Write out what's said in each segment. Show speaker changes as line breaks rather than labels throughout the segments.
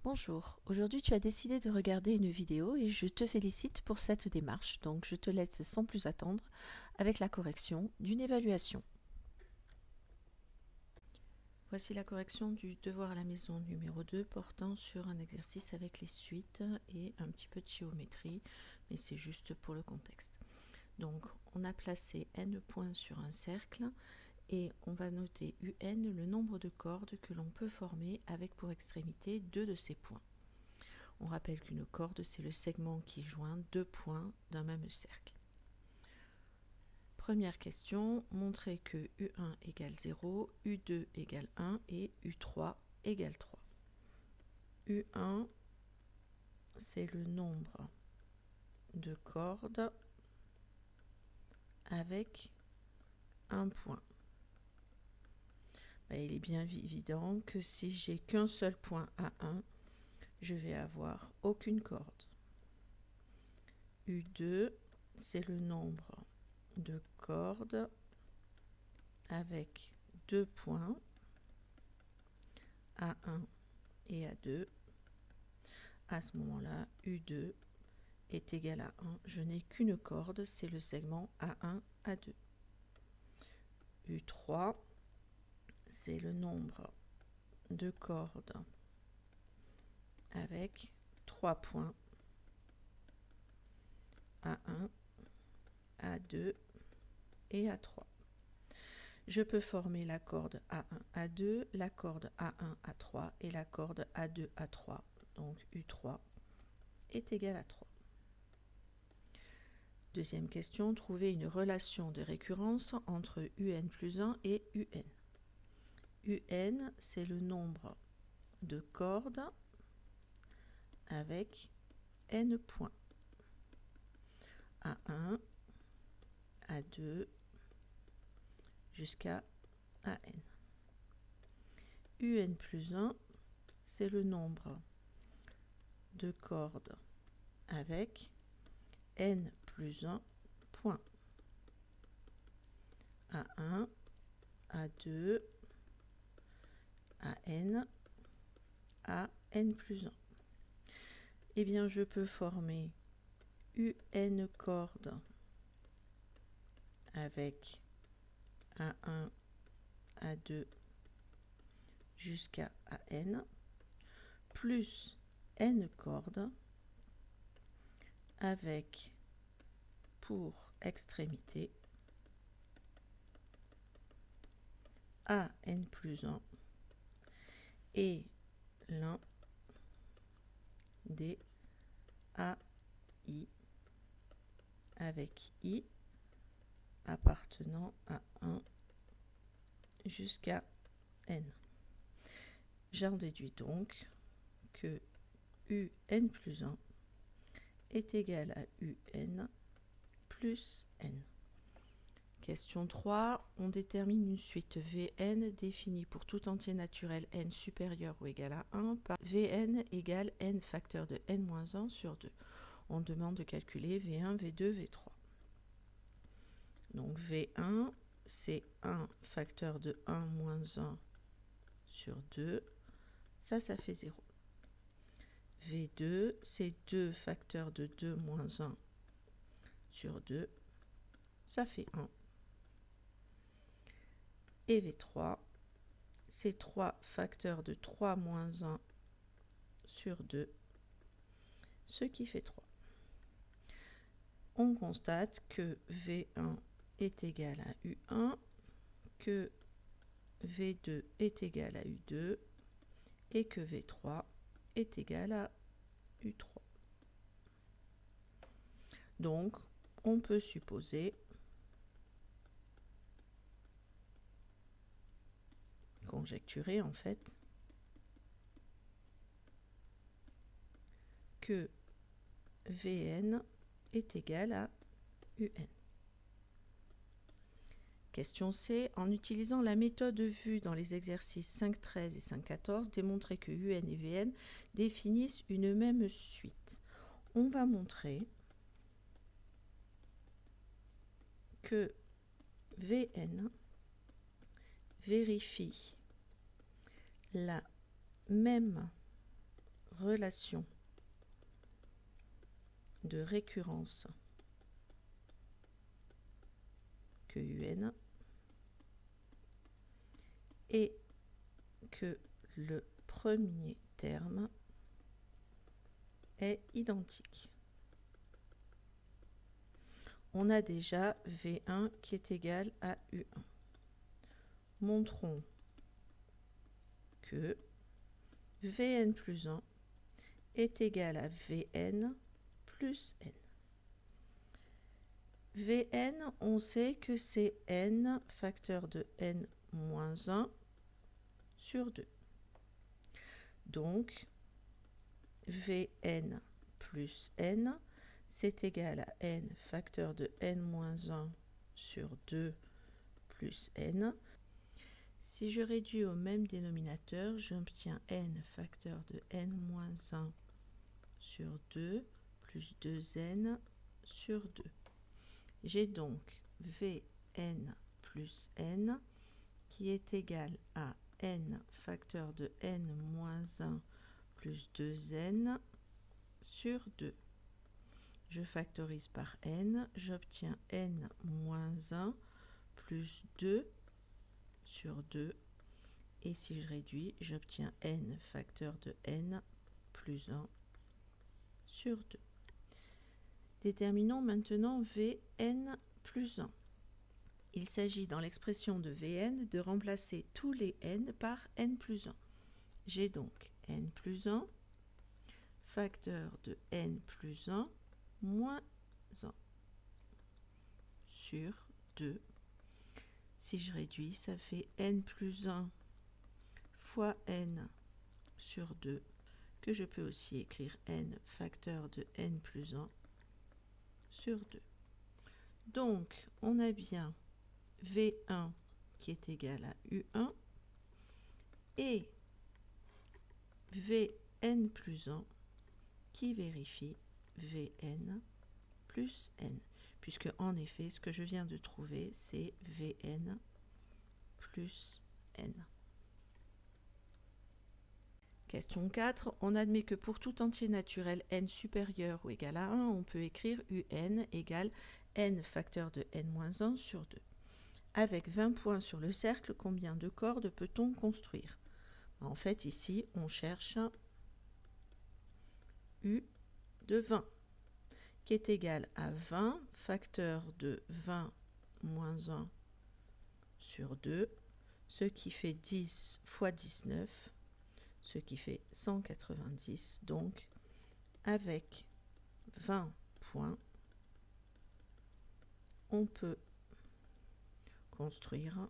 Bonjour, aujourd'hui tu as décidé de regarder une vidéo et je te félicite pour cette démarche, donc je te laisse sans plus attendre avec la correction d'une évaluation. Voici la correction du devoir à la maison numéro 2 portant sur un exercice avec les suites et un petit peu de géométrie, mais c'est juste pour le contexte. Donc on a placé n points sur un cercle et on va noter un, le nombre de cordes que l'on peut former avec pour extrémité deux de ces points. On rappelle qu'une corde, c'est le segment qui joint deux points d'un même cercle. Première question, montrer que U1 égale 0, U2 égale 1 et U3 égale 3. U1, c'est le nombre de cordes avec un point. Il est bien évident que si j'ai qu'un seul point A1, je vais avoir aucune corde. U2, c'est le nombre de cordes avec deux points A1 et A2. À ce moment-là, U2 est égal à 1. Je n'ai qu'une corde, c'est le segment A1, A2. U3, c'est le nombre de cordes avec trois points A1, A2 et A3. Je peux former la corde A1, A2, la corde A1, A3 et la corde A2, A3. Donc U3 est égal à 3. Deuxième question, trouver une relation de récurrence entre UN plus 1 et UN. UN, c'est le nombre de cordes avec n points. A1, A2, jusqu'à AN. UN plus 1, c'est le nombre de cordes avec n plus 1 points. A1, A2, AN, AN plus 1. Eh bien, je peux former UN cordes avec A1, A2 jusqu'à AN, plus N cordes avec pour extrémité AN plus 1 et l'un des AI avec I appartenant à 1 jusqu'à N. J'en déduis donc que UN plus 1 est égal à UN plus N. Question 3. On détermine une suite Vn définie pour tout entier naturel n supérieur ou égal à 1 par Vn égale n facteur de n-1 sur 2. On demande de calculer V1, V2, V3. Donc V1, c'est 1 facteur de 1 moins 1 sur 2. Ça fait 0. V2, c'est 2 facteur de 2 moins 1 sur 2. Ça fait 1. Et V3, c'est 3 facteur de 3 moins 1 sur 2, ce qui fait 3. On constate que V1 est égal à U1, que V2 est égal à U2 et que V3 est égal à U3. Donc, on peut supposer conjecturer en fait que Vn est égal à Un. Question C. En utilisant la méthode vue dans les exercices 5.13 et 5.14, démontrer que Un et Vn définissent une même suite. On va montrer que Vn vérifie la même relation de récurrence que UN et que le premier terme est identique. On a déjà V1 qui est égal à U1. Montrons que Vn plus 1 est égal à Vn plus n. Vn, on sait que c'est n facteur de n moins 1 sur 2. Donc, Vn plus n, c'est égal à n facteur de n moins 1 sur 2 plus n. Si je réduis au même dénominateur, j'obtiens n facteur de n moins 1 sur 2 plus 2n sur 2. J'ai donc Vn plus n qui est égal à n facteur de n moins 1 plus 2n sur 2. Je factorise par n, j'obtiens n moins 1 plus 2 sur 2. Et si je réduis, j'obtiens n facteur de n plus 1 sur 2. Déterminons maintenant Vn plus 1. Il s'agit dans l'expression de Vn de remplacer tous les n par n plus 1. J'ai donc n plus 1 facteur de n plus 1 moins 1 sur 2. Si je réduis, ça fait n plus 1 fois n sur 2, que je peux aussi écrire n facteur de n plus 1 sur 2. Donc, on a bien V1 qui est égal à U1 et Vn plus 1 qui vérifie Vn plus n, puisque en effet, ce que je viens de trouver, c'est Vn plus n. Question 4. On admet que pour tout entier naturel n supérieur ou égal à 1, on peut écrire Un égale n facteur de n-1 sur 2. Avec 20 points sur le cercle, combien de cordes peut-on construire? En fait, ici, on cherche U de 20, qui est égal à 20 facteur de 20 moins 1 sur 2, ce qui fait 10 fois 19, ce qui fait 190. Donc, avec 20 points, on peut construire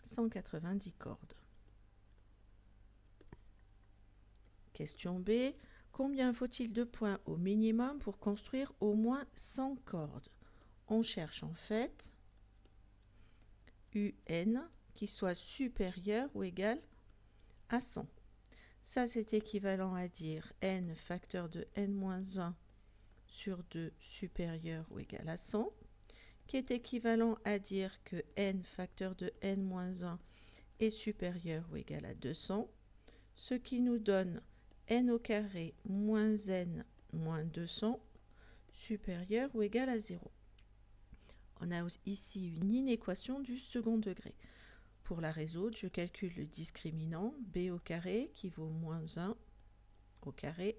190 cordes. Question B. Combien faut-il de points au minimum pour construire au moins 100 cordes? On cherche en fait UN qui soit supérieur ou égal à 100. Ça, c'est équivalent à dire n facteur de n-1 sur 2 supérieur ou égal à 100, qui est équivalent à dire que n facteur de n-1 est supérieur ou égal à 200, ce qui nous donne n au carré moins n moins 200 supérieur ou égal à 0. On a ici une inéquation du second degré. Pour la résoudre, je calcule le discriminant b au carré qui vaut moins 1 au carré,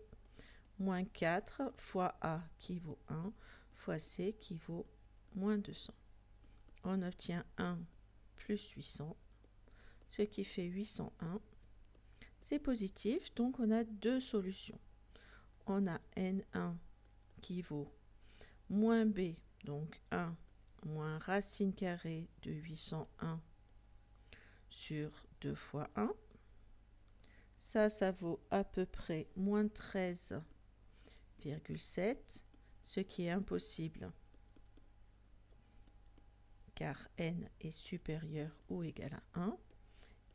moins 4 fois a qui vaut 1 fois c qui vaut moins 200. On obtient 1 plus 800, ce qui fait 801. C'est positif, donc on a deux solutions. On a n1 qui vaut moins b, donc 1 moins racine carrée de 801 sur 2 fois 1. Ça vaut à peu près moins 13,7, ce qui est impossible car n est supérieur ou égal à 1.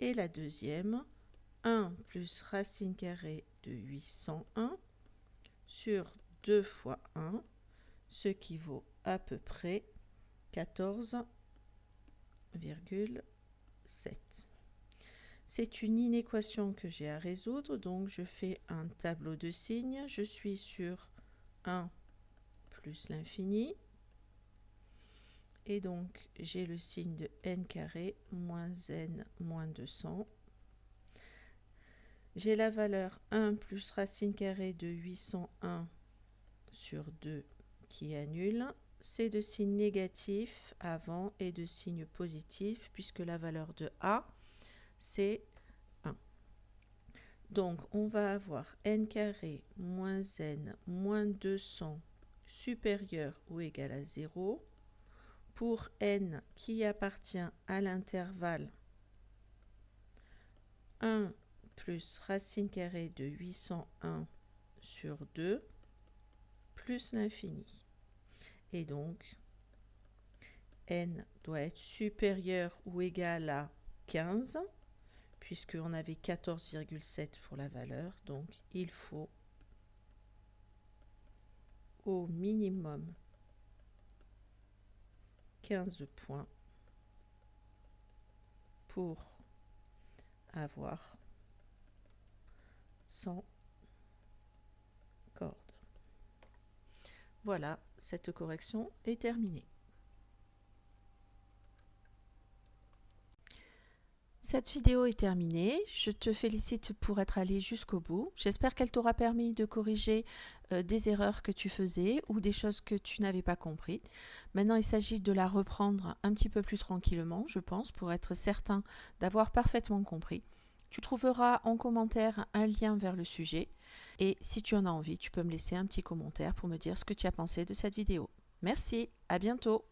Et la deuxième, 1 plus racine carrée de 801 sur 2 fois 1, ce qui vaut à peu près 14,7. c'est une inéquation que j'ai à résoudre, donc je fais un tableau de signes. Je suis sur 1 plus l'infini. Et donc, j'ai le signe de n carré moins n moins 200. J'ai la valeur 1 plus racine carrée de 801 sur 2 qui annule. C'est de signe négatif avant et de signe positif puisque la valeur de A, c'est 1. Donc, on va avoir n carré moins n moins 200 supérieur ou égal à 0 pour n qui appartient à l'intervalle 1 plus racine carrée de 801 sur 2 plus l'infini. Et donc, n doit être supérieur ou égal à 15, puisqu'on avait 14,7 pour la valeur. Donc, il faut au minimum 15 points pour avoir 100 cordes. Voilà, cette correction est terminée. Cette vidéo est terminée. Je te félicite pour être allé jusqu'au bout. J'espère qu'elle t'aura permis de corriger des erreurs que tu faisais ou des choses que tu n'avais pas compris. Maintenant, il s'agit de la reprendre un petit peu plus tranquillement, je pense, pour être certain d'avoir parfaitement compris. Tu trouveras en commentaire un lien vers le sujet. Et si tu en as envie, tu peux me laisser un petit commentaire pour me dire ce que tu as pensé de cette vidéo. Merci, à bientôt.